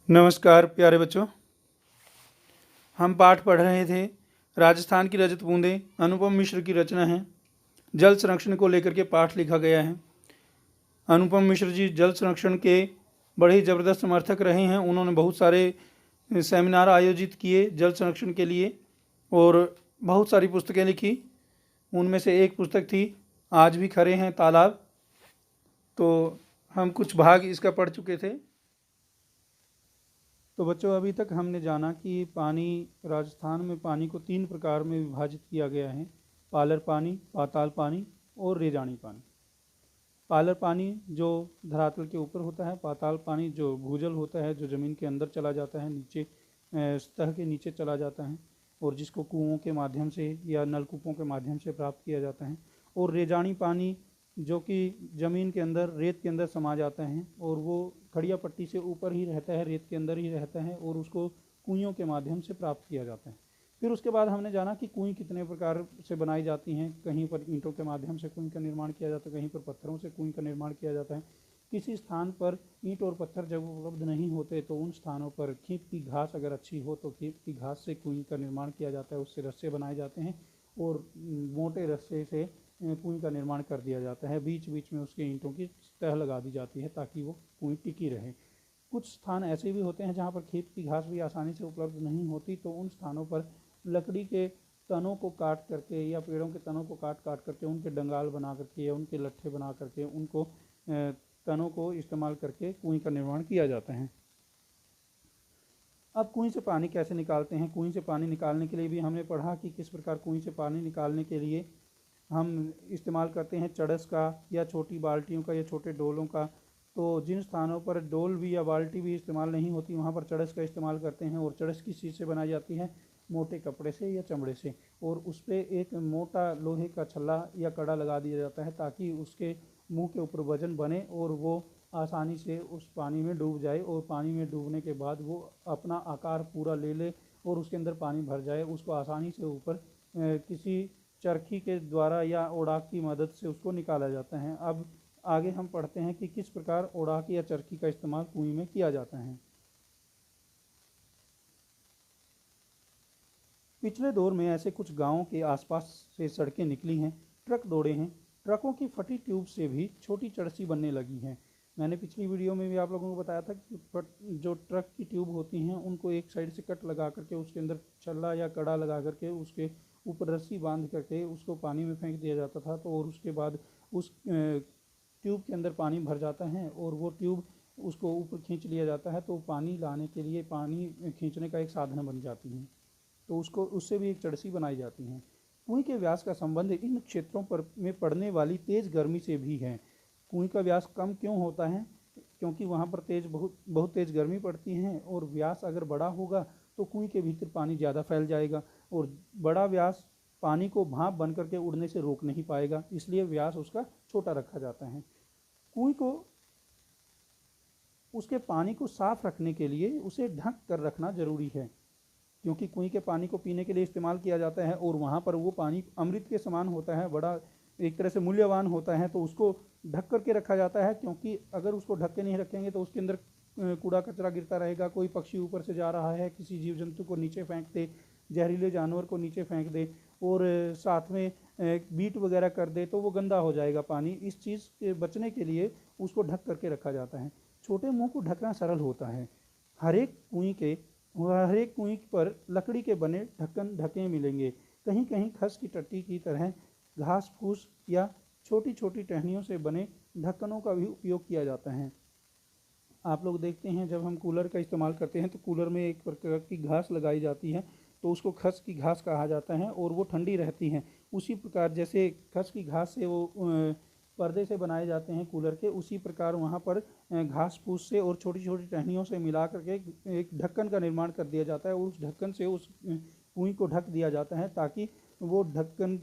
नमस्कार प्यारे बच्चों। हम पाठ पढ़ रहे थे राजस्थान की रजत बूंदें, अनुपम मिश्र की रचना है। जल संरक्षण को लेकर के पाठ लिखा गया है। अनुपम मिश्र जी जल संरक्षण के बड़े ही ज़बरदस्त समर्थक रहे हैं। उन्होंने बहुत सारे सेमिनार आयोजित किए जल संरक्षण के लिए और बहुत सारी पुस्तकें लिखी। उनमें से एक पुस्तक थी आज भी खरे हैं तालाब। तो हम कुछ भाग इसका पढ़ चुके थे। तो बच्चों, अभी तक हमने जाना कि पानी, राजस्थान में पानी को 3 प्रकार में विभाजित किया गया है: पालर पानी, पाताल पानी और रेजानी पानी। पालर पानी जो धरातल के ऊपर होता है, पाताल पानी जो भूजल होता है, जो ज़मीन के अंदर चला जाता है, नीचे सतह के नीचे चला जाता है और जिसको कुओं के माध्यम से या नलकूपों के माध्यम से प्राप्त किया जाता है। और रेजानी पानी जो कि ज़मीन के अंदर, रेत के अंदर समा जाता है और वो खड़िया पट्टी से ऊपर ही रहता है, रेत के अंदर ही रहता है और उसको कुइयों के माध्यम से प्राप्त किया जाता है। फिर उसके बाद हमने जाना कि कुएँ कितने प्रकार से बनाई जाती हैं। कहीं पर ईंटों के माध्यम से कुएँ का निर्माण किया जाता है, कहीं पर पत्थरों से कुएँ का निर्माण किया जाता है। किसी स्थान पर ईंट और पत्थर जब उपलब्ध नहीं होते तो उन स्थानों पर खेत की घास अगर अच्छी हो तो खेत की घास से कुएँ का निर्माण किया जाता है, उससे रस्से बनाए जाते हैं और मोटे रस्से से कुएँ का निर्माण कर दिया जाता है। बीच बीच में उसके ईंटों की तह लगा दी जाती है ताकि वो कुएँ टिकी रहे। कुछ स्थान ऐसे भी होते हैं जहाँ पर खेत की घास भी आसानी से उपलब्ध नहीं होती, तो उन स्थानों पर लकड़ी के तनों को काट करके या पेड़ों के तनों को काट काट करके उनके डंगाल बना करके या उनके लट्ठे बना करके उनको तनों को इस्तेमाल करके कुएँ का निर्माण किया जाता है। अब कुएँ से पानी कैसे निकालते हैं? कुएँ से पानी निकालने के लिए भी हमने पढ़ा कि किस प्रकार कुएँ से पानी निकालने के लिए हम इस्तेमाल करते हैं चड़स का या छोटी बाल्टियों का या छोटे डोलों का। तो जिन स्थानों पर डोल भी या बाल्टी भी इस्तेमाल नहीं होती वहाँ पर चड़स का इस्तेमाल करते हैं। और चड़स किस चीज़ से बनाई जाती है? मोटे कपड़े से या चमड़े से, और उस पर एक मोटा लोहे का छल्ला या कड़ा लगा दिया जाता है ताकि उसके मुंह के ऊपर वजन बने और वो आसानी से उस पानी में डूब जाए और पानी में डूबने के बाद वो अपना आकार पूरा ले ले और उसके अंदर पानी भर जाए। उसको आसानी से ऊपर किसी चरखी के द्वारा या ओडाक की मदद से उसको निकाला जाता है। अब आगे हम पढ़ते हैं कि किस प्रकार ओडाक या चरखी का इस्तेमाल कुएं में किया जाता है। पिछले दौर में ऐसे कुछ गांवों के आसपास से सड़कें निकली हैं, ट्रक दौड़े हैं, ट्रकों की फटी ट्यूब से भी छोटी चरसी बनने लगी हैं। मैंने पिछली वीडियो में भी आप लोगों को बताया था कि जो ट्रक की ट्यूब होती हैं उनको एक साइड से कट लगा करके उसके अंदर छल्ला या कड़ा लगा करके उसके ऊपर रस्सी बांध करके उसको पानी में फेंक दिया जाता था। तो और उसके बाद उस ट्यूब के अंदर पानी भर जाता है और वो ट्यूब उसको ऊपर खींच लिया जाता है, तो पानी लाने के लिए, पानी खींचने का एक साधन बन जाती है। तो उसको उससे भी एक चड़सी बनाई जाती है। कुएं के व्यास का संबंध इन क्षेत्रों पर में पड़ने वाली तेज गर्मी से भी है। कुएं का व्यास कम क्यों होता है? क्योंकि वहाँ पर बहुत बहुत तेज गर्मी पड़ती है और व्यास अगर बड़ा होगा तो कुएं के भीतर पानी ज़्यादा फैल जाएगा और बड़ा व्यास पानी को भाप बन करके उड़ने से रोक नहीं पाएगा, इसलिए व्यास उसका छोटा रखा जाता है। कुएं को, उसके पानी को साफ रखने के लिए उसे ढक कर रखना जरूरी है, क्योंकि कुएं के पानी को पीने के लिए इस्तेमाल किया जाता है और वहाँ पर वो पानी अमृत के समान होता है, बड़ा एक तरह से मूल्यवान होता है। तो उसको ढक करके रखा जाता है, क्योंकि अगर उसको ढक के नहीं रखेंगे तो उसके अंदर कूड़ा कचरा गिरता रहेगा। कोई पक्षी ऊपर से जा रहा है, किसी जीव जंतु को नीचे फेंक दे, जहरीले जानवर को नीचे फेंक दे और साथ में बीट वगैरह कर दे तो वो गंदा हो जाएगा पानी। इस चीज़ से बचने के लिए उसको ढक करके रखा जाता है। छोटे मुंह को ढकना सरल होता है। हर एक कुएं के हर एक कुएं पर लकड़ी के बने ढक्कन ढके मिलेंगे। कहीं कहीं खस की टट्टी की तरह घास फूस या छोटी छोटी टहनियों से बने ढक्कनों का भी उपयोग किया जाता है। आप लोग देखते हैं जब हम कूलर का इस्तेमाल करते हैं तो कूलर में एक प्रकार की घास लगाई जाती है, तो उसको खस की घास कहा जाता है और वो ठंडी रहती है। उसी प्रकार जैसे खस की घास से वो पर्दे से बनाए जाते हैं कूलर के, उसी प्रकार वहाँ पर घास फूस से और छोटी छोटी टहनियों से मिला करके एक ढक्कन का निर्माण कर दिया जाता है और उस ढक्कन से उस कुएं को ढक दिया जाता है ताकि वो ढक्कन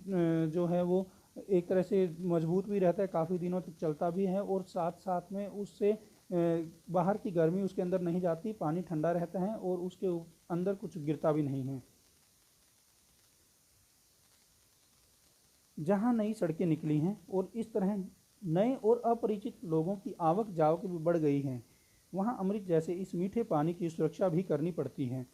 जो है वो एक तरह से मजबूत भी रहता है, काफ़ी दिनों तक चलता भी है और साथ साथ में उससे बाहर की गर्मी उसके अंदर नहीं जाती, पानी ठंडा रहता है और उसके अंदर कुछ गिरता भी नहीं है। जहाँ नई सड़कें निकली हैं और इस तरह नए और अपरिचित लोगों की आवक जावक भी बढ़ गई है, वहाँ अमृत जैसे इस मीठे पानी की सुरक्षा भी करनी पड़ती है।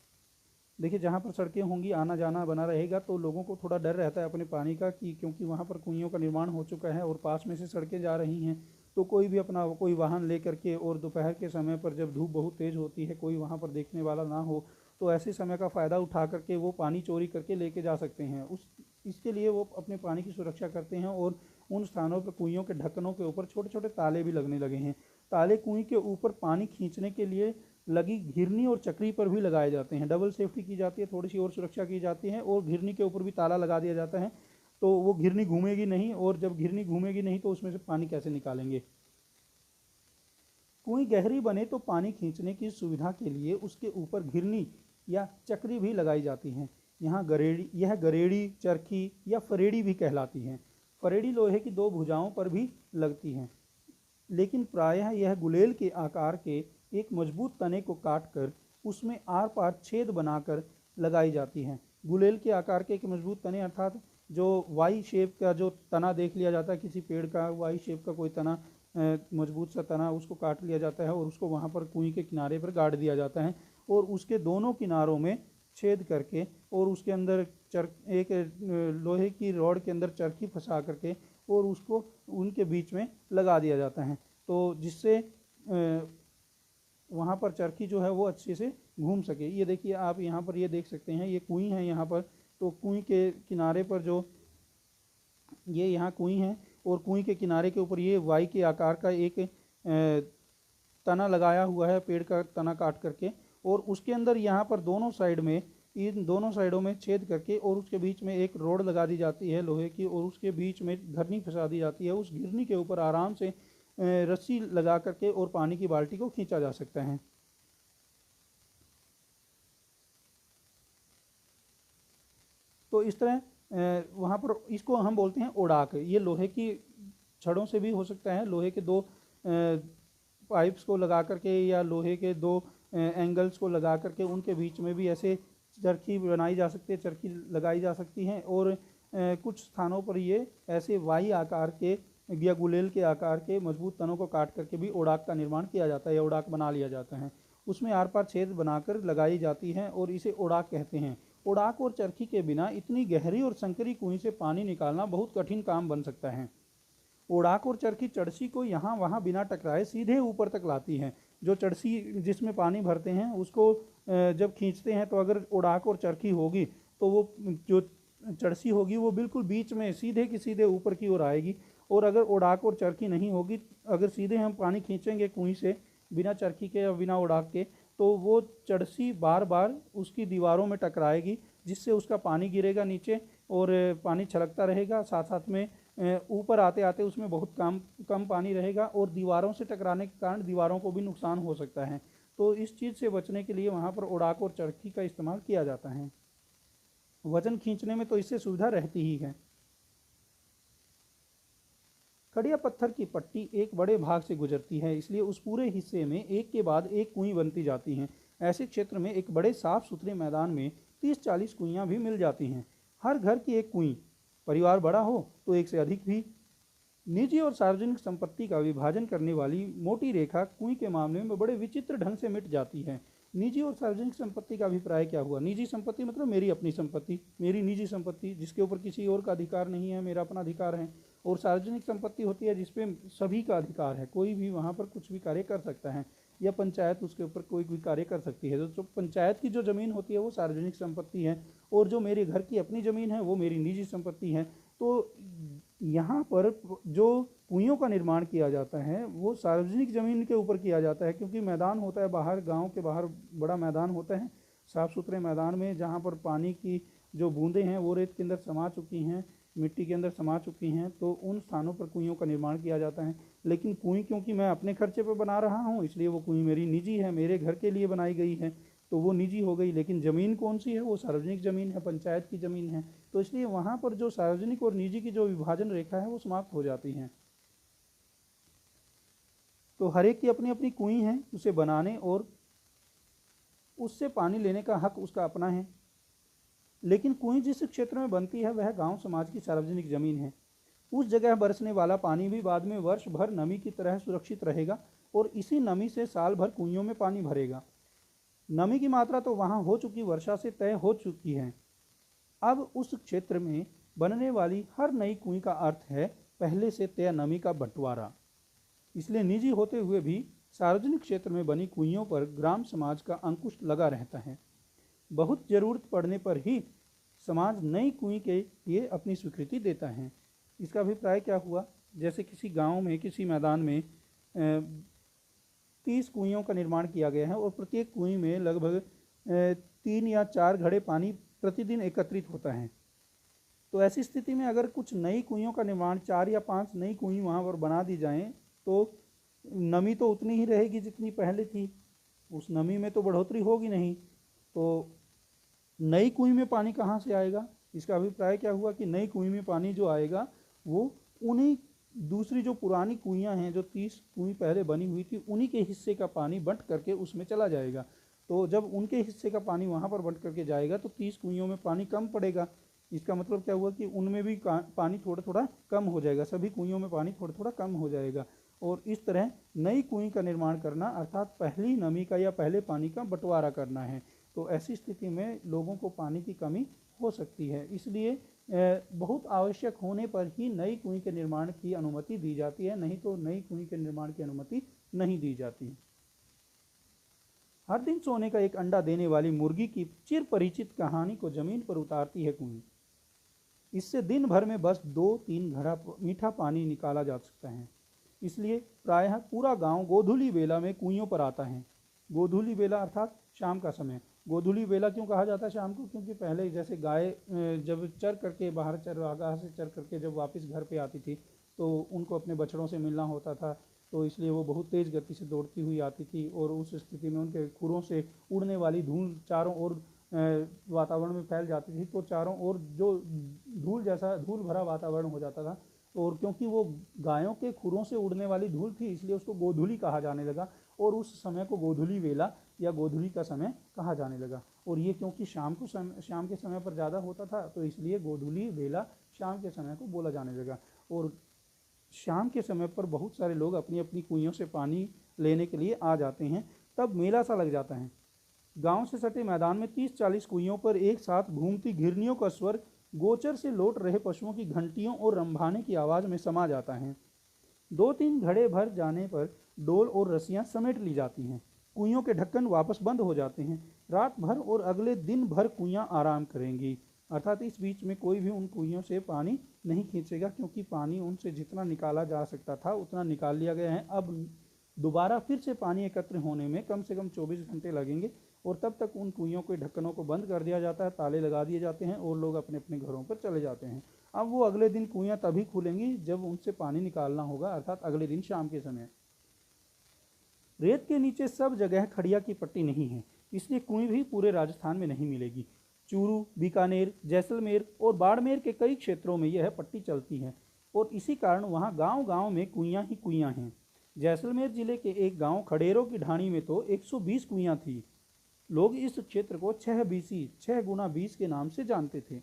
देखिए, जहाँ पर सड़कें होंगी, आना जाना बना रहेगा, तो लोगों को थोड़ा डर रहता है अपने पानी का, कि क्योंकि वहाँ पर कुइयों का निर्माण हो चुका है और पास में से सड़कें जा रही हैं, तो कोई भी अपना कोई वाहन ले करके, और दोपहर के समय पर जब धूप बहुत तेज़ होती है, कोई वहाँ पर देखने वाला ना हो, तो ऐसे समय का फ़ायदा उठा करके वो पानी चोरी करके लेके जा सकते हैं। उस इसके लिए वो अपने पानी की सुरक्षा करते हैं, और उन स्थानों पर कुइयों के ढक्कनों के ऊपर छोटे छोटे ताले भी लगने लगे हैं। ताले कुएं के ऊपर पानी खींचने के लिए लगी घिरनी और चक्री पर भी लगाए जाते हैं। डबल सेफ्टी की जाती है, थोड़ी सी और सुरक्षा की जाती है, और घिरनी के ऊपर भी ताला लगा दिया जाता है, तो वो घिरनी घूमेगी नहीं, और जब घिरनी घूमेगी नहीं तो उसमें से पानी कैसे निकालेंगे। कुएं गहरी बने तो पानी खींचने की सुविधा के लिए उसके ऊपर घिरनी या चक्री भी लगाई जाती है। यह गरेड़ी, चरखी या फरेड़ी भी कहलाती है। फरेड़ी लोहे की दो भुजाओं पर भी लगती हैं, लेकिन प्रायः यह गुलेल के आकार के एक मजबूत तने को काटकर उसमें आर पार छेद बनाकर लगाई जाती हैं। गुलेल के आकार के एक मजबूत तने, अर्थात जो वाई शेप का जो तना देख लिया जाता है किसी पेड़ का, वाई शेप का कोई तना, मजबूत सा तना, उसको काट लिया जाता है और उसको वहाँ पर कुएं के किनारे पर गाड़ दिया जाता है, और उसके दोनों किनारों में छेद करके, और उसके अंदर एक लोहे की रॉड के अंदर चरखी फंसा करके, और उसको उनके बीच में लगा दिया जाता है, तो जिससे वहाँ पर चरखी जो है वो अच्छे से घूम सके। ये देखिए, आप यहाँ पर ये देख सकते हैं, ये कुएं है यहाँ पर, तो कुएं के किनारे पर जो ये यहाँ कुएं है, और कुएं के किनारे के ऊपर ये वाई के आकार का एक तना लगाया हुआ है, पेड़ का तना काट करके, और उसके अंदर यहाँ पर दोनों साइड में, इन दोनों साइडों में छेद करके, और उसके बीच में एक रोड लगा दी जाती है लोहे की, और उसके बीच में घिरनी फंसा दी जाती है। उस घिरनी के ऊपर आराम से रस्सी लगा करके और पानी की बाल्टी को खींचा जा सकता है। तो इस तरह वहाँ पर इसको हम बोलते हैं ओडाक। ये लोहे की छड़ों से भी हो सकता है, लोहे के दो पाइप्स को लगा करके, या लोहे के दो एंगल्स को लगा करके उनके बीच में भी ऐसे चरखी बनाई जा सकती है, चरखी लगाई जा सकती हैं, और कुछ स्थानों पर ये ऐसे वाई आकार के या गुलेल के आकार के मजबूत तनों को काट करके भी ओडाक का निर्माण किया जाता है, या ओडाक बना लिया जाता है। उसमें आर पार छेद बनाकर लगाई जाती हैं, और इसे ओडाक कहते हैं। ओडाक और चरखी के बिना इतनी गहरी और संकरी कुएं से पानी निकालना बहुत कठिन काम बन सकता है। ओडाक और चरखी चड़सी को यहाँ वहाँ बिना टकराए सीधे ऊपर तक लाती हैं। जो चड़सी जिसमें पानी भरते हैं उसको जब खींचते हैं, तो अगर ओडाक और चरखी होगी तो वो जो चड़सी होगी वो बिल्कुल बीच में सीधे की सीधे ऊपर की ओर आएगी, और अगर ओडाक और चरखी नहीं होगी, अगर सीधे हम पानी खींचेंगे कुएं से बिना चरखी के या बिना ओडाक के, तो वो चड़सी बार बार उसकी दीवारों में टकराएगी, जिससे उसका पानी गिरेगा नीचे, और पानी छलकता रहेगा, साथ साथ में ऊपर आते आते उसमें बहुत कम पानी रहेगा, और दीवारों से टकराने के कारण दीवारों को भी नुकसान हो सकता है। तो इस चीज़ से बचने के लिए वहाँ पर ओडाक और चरखी का इस्तेमाल किया जाता है। वजन खींचने में तो इससे सुविधा रहती ही है। खड़िया पत्थर की पट्टी एक बड़े भाग से गुजरती है, इसलिए उस पूरे हिस्से में एक के बाद एक कुएं बनती जाती हैं। ऐसे क्षेत्र में एक बड़े साफ सुथरे मैदान में 30-40 कुइयाँ भी मिल जाती हैं। हर घर की एक कुईं, परिवार बड़ा हो तो एक से अधिक भी। निजी और सार्वजनिक संपत्ति का विभाजन करने वाली मोटी रेखा कुएं के मामले में बड़े विचित्र ढंग से मिट जाती है। निजी और सार्वजनिक संपत्ति का अभिप्राय क्या हुआ? निजी संपत्ति मतलब मेरी अपनी संपत्ति, मेरी निजी संपत्ति जिसके ऊपर किसी और का अधिकार नहीं है, मेरा अपना अधिकार है। और सार्वजनिक संपत्ति होती है जिसपे सभी का अधिकार है, कोई भी वहाँ पर कुछ भी कार्य कर सकता है, या पंचायत उसके ऊपर कोई भी कार्य कर सकती है। तो पंचायत की जो ज़मीन होती है वो सार्वजनिक संपत्ति है, और जो मेरे घर की अपनी ज़मीन है वो मेरी निजी संपत्ति है। तो यहाँ पर जो कुइयों का निर्माण किया जाता है वो सार्वजनिक ज़मीन के ऊपर किया जाता है, क्योंकि मैदान होता है बाहर, गांव के बाहर बड़ा मैदान होता है, साफ़ सुथरे मैदान में जहाँ पर पानी की जो बूंदें हैं वो रेत के अंदर समा चुकी हैं, मिट्टी के अंदर समा चुकी हैं, तो उन स्थानों पर कुइयों का निर्माण किया जाता है। लेकिन कुएं क्योंकि मैं अपने खर्चे पर बना रहा हूँ, इसलिए वो कुएं मेरी निजी है, मेरे घर के लिए बनाई गई है, तो वो निजी हो गई। लेकिन ज़मीन कौन सी है? वो सार्वजनिक ज़मीन है, पंचायत की ज़मीन है। तो इसलिए वहाँ पर जो सार्वजनिक और निजी की जो विभाजन रेखा है वो समाप्त हो जाती है। तो हर एक की अपनी अपनी कुएं है, उसे बनाने और उससे पानी लेने का हक उसका अपना है। लेकिन कुएं जिस क्षेत्र में बनती है वह गांव समाज की सार्वजनिक ज़मीन है। उस जगह बरसने वाला पानी भी बाद में वर्ष भर नमी की तरह सुरक्षित रहेगा और इसी नमी से साल भर कुइयों में पानी भरेगा। नमी की मात्रा तो वहाँ हो चुकी वर्षा से तय हो चुकी है। अब उस क्षेत्र में बनने वाली हर नई कुई का अर्थ है पहले से तय नमी का बंटवारा। इसलिए निजी होते हुए भी सार्वजनिक क्षेत्र में बनी कुइयों पर ग्राम समाज का अंकुश लगा रहता है। बहुत जरूरत पड़ने पर ही समाज नई कुई के लिए अपनी स्वीकृति देता है। इसका अभिप्राय क्या हुआ? जैसे किसी गांव में किसी मैदान में 30 कुइयों का निर्माण किया गया है और प्रत्येक कुई में लगभग 3 या 4 घड़े पानी प्रतिदिन एकत्रित होता है। तो ऐसी स्थिति में अगर कुछ नई कुइयों का निर्माण 4 या 5 नई कुई वहाँ पर बना दी जाएं तो नमी तो उतनी ही रहेगी जितनी पहले थी, उस नमी में तो बढ़ोतरी होगी नहीं। तो नई कुई में पानी कहाँ से आएगा? इसका अभिप्राय क्या हुआ कि नई कुई में पानी जो आएगा वो उन्हीं दूसरी जो पुरानी कुइयाँ हैं, जो 30 कुई पहले बनी हुई थी, उन्हीं के हिस्से का पानी बंट करके उसमें चला जाएगा। तो जब उनके हिस्से का पानी वहाँ पर बंट करके जाएगा तो 30 कुइयों में पानी कम पड़ेगा। इसका मतलब क्या हुआ कि उनमें भी पानी थोड़ा थोड़ा कम हो जाएगा, सभी कुइयों में पानी थोड़ा थोड़ा कम हो जाएगा। और इस तरह नई कुई का निर्माण करना अर्थात पहली नमी का या पहले पानी का बंटवारा करना है। तो ऐसी स्थिति में लोगों को पानी की कमी हो सकती है, इसलिए बहुत आवश्यक होने पर ही नई कुई के निर्माण की अनुमति दी जाती है, नहीं तो नई कुई के निर्माण की अनुमति नहीं दी जाती। हर दिन सोने का एक अंडा देने वाली मुर्गी की चिर परिचित कहानी को जमीन पर उतारती है कुई। इससे दिन भर में बस 2-3 घड़ा मीठा पानी निकाला जा सकता है। इसलिए प्रायः पूरा गांव गोधूली बेला में कुइयों पर आता है। गोधूली बेला अर्थात शाम का समय। गोधूली बेला क्यों कहा जाता है शाम को? क्योंकि पहले जैसे गाय जब चर करके बाहर चरवागाह से चर करके जब वापस घर पे आती थी तो उनको अपने बछड़ों से मिलना होता था, तो इसलिए वो बहुत तेज़ गति से दौड़ती हुई आती थी और उस स्थिति में उनके खुरों से उड़ने वाली धूल चारों ओर वातावरण में फैल जाती थी, तो चारों ओर जो धूल भरा वातावरण हो जाता था। और क्योंकि वो गायों के खुरों से उड़ने वाली धूल थी इसलिए उसको गोधूली कहा जाने लगा और उस समय को गोधूली वेला या गोधूली का समय कहा जाने लगा। और ये क्योंकि शाम के समय पर ज़्यादा होता था तो इसलिए गोधूली वेला शाम के समय को बोला जाने लगा। और शाम के समय पर बहुत सारे लोग अपनी अपनी कुइयों से पानी लेने के लिए आ जाते हैं, तब मेला सा लग जाता है। गांव से सटे मैदान में 30-40 कुइयों पर एक साथ घूमती घिरनियों का स्वर गोचर से लौट रहे पशुओं की घंटियों और रंभाने की आवाज़ में समा जाता है। 2-3 घड़े भर जाने पर डोल और रस्सियां समेट ली जाती हैं। कुइयों के ढक्कन वापस बंद हो जाते हैं। रात भर और अगले दिन भर कुइयां आराम करेंगी, अर्थात इस बीच में कोई भी उन कुइयों से पानी नहीं खींचेगा, क्योंकि पानी उनसे जितना निकाला जा सकता था उतना निकाल लिया गया है। अब दोबारा फिर से पानी एकत्र होने में कम से कम 24 घंटे लगेंगे और तब तक उन कुइयों के ढक्कनों को बंद कर दिया जाता है, ताले लगा दिए जाते हैं और लोग अपने अपने घरों पर चले जाते हैं। अब वो अगले दिन कुइयाँ तभी खुलेंगी जब उनसे पानी निकालना होगा, अर्थात अगले दिन शाम के समय। रेत के नीचे सब जगह खड़िया की पट्टी नहीं है, इसलिए कुई भी पूरे राजस्थान में नहीं मिलेगी। चूरू, बीकानेर, जैसलमेर और बाड़मेर के कई क्षेत्रों में यह पट्टी चलती है और इसी कारण वहाँ गांव गांव में कुइयाँ ही कुइयाँ हैं। जैसलमेर जिले के एक गांव खडेरों की ढाणी में तो 120 कुइयाँ थी। लोग इस क्षेत्र को 6 बीसी 6 गुना 20 के नाम से जानते थे।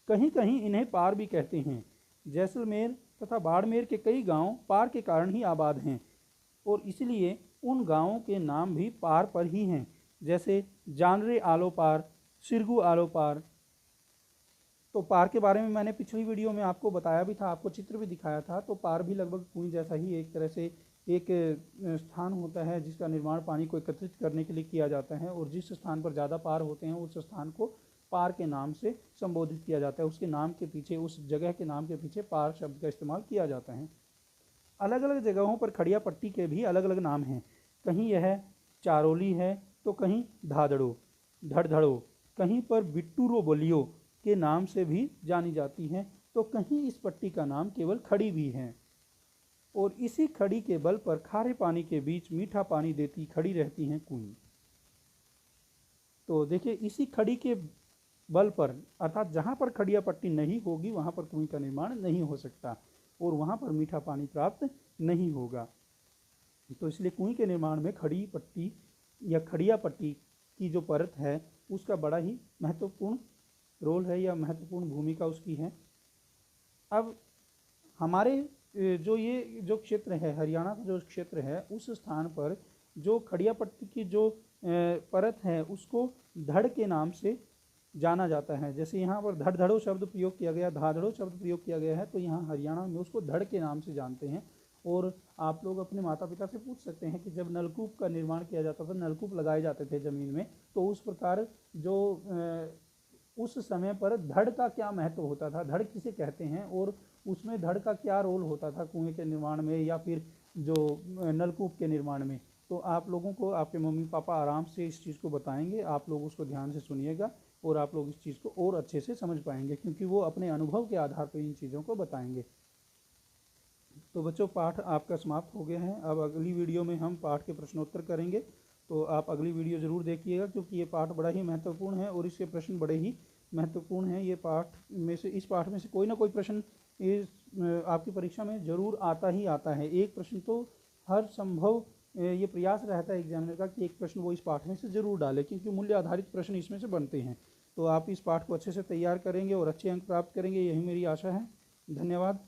कहीं कहीं इन्हें पार भी कहते हैं। जैसलमेर तथा बाड़मेर के कई गांव पार के कारण ही आबाद हैं और इसलिए उन गांवों के नाम भी पार पर ही हैं, जैसे जानरे आलो पार, सिरगू आलो पार। तो पार के बारे में मैंने पिछली वीडियो में आपको बताया भी था, आपको चित्र भी दिखाया था। तो पार भी लगभग कुएं जैसा ही एक तरह से एक स्थान होता है जिसका निर्माण पानी को एकत्रित करने के लिए किया जाता है और जिस स्थान पर ज़्यादा पार होते हैं उस स्थान को पार के नाम से संबोधित किया जाता है। उसके नाम के पीछे, उस जगह के नाम के पीछे पार शब्द का इस्तेमाल किया जाता है। अलग अलग जगहों पर खड़िया पट्टी के भी अलग अलग नाम हैं। कहीं यह चारोली है तो कहीं धादड़ो, धड़धड़ो, कहीं पर बिट्टूरो बोलियो के नाम से भी जानी जाती है, तो कहीं इस पट्टी का नाम केवल खड़ी भी है। और इसी खड़ी के बल पर खारे पानी के बीच मीठा पानी देती खड़ी रहती हैं कुएं। तो देखिए, इसी खड़ी के बल पर, अर्थात जहाँ पर खड़िया पट्टी नहीं होगी वहाँ पर कुएं का निर्माण नहीं हो सकता और वहाँ पर मीठा पानी प्राप्त नहीं होगा। तो इसलिए कुएं के निर्माण में खड़ी पट्टी या खड़िया पट्टी की जो परत है उसका बड़ा ही महत्वपूर्ण रोल है या महत्वपूर्ण भूमिका उसकी है। अब हमारे जो क्षेत्र है, हरियाणा का जो क्षेत्र है, उस स्थान पर जो खड़िया पट्टी की जो परत है उसको धड़ के नाम से जाना जाता है। जैसे यहाँ पर धड़धड़ो शब्द प्रयोग किया गया, धाधड़ो शब्द प्रयोग किया गया है, तो यहाँ हरियाणा में उसको धड़ के नाम से जानते हैं। और आप लोग अपने माता पिता से पूछ सकते हैं कि जब नलकूप का निर्माण किया जाता था, नलकूप लगाए जाते थे ज़मीन में, तो उस प्रकार जो उस समय पर धड़ का क्या महत्व होता था, धड़ किसे कहते हैं, और उसमें धड़ का क्या रोल होता था कुएं के निर्माण में या फिर जो नलकूप के निर्माण में। तो आप लोगों को आपके मम्मी पापा आराम से इस चीज़ को बताएंगे, आप लोग उसको ध्यान से सुनिएगा और आप लोग इस चीज़ को और अच्छे से समझ पाएंगे, क्योंकि वो अपने अनुभव के आधार पर इन चीज़ों को बताएंगे। तो बच्चों, पाठ आपका समाप्त हो गया है। अब अगली वीडियो में हम पाठ के प्रश्नोत्तर करेंगे, तो आप अगली वीडियो ज़रूर देखिएगा, क्योंकि ये पाठ बड़ा ही महत्वपूर्ण है और इसके प्रश्न बड़े ही महत्वपूर्ण हैं। ये पाठ में से, इस पाठ में से कोई ना कोई प्रश्न इस आपकी परीक्षा में ज़रूर आता ही आता है। एक प्रश्न तो हर संभव ये प्रयास रहता है एग्जामिनर का कि एक प्रश्न वो इस पाठ में से ज़रूर डाले, क्योंकि मूल्य आधारित प्रश्न इसमें से बनते हैं। तो आप इस पाठ को अच्छे से तैयार करेंगे और अच्छे अंक प्राप्त करेंगे, यही मेरी आशा है। धन्यवाद।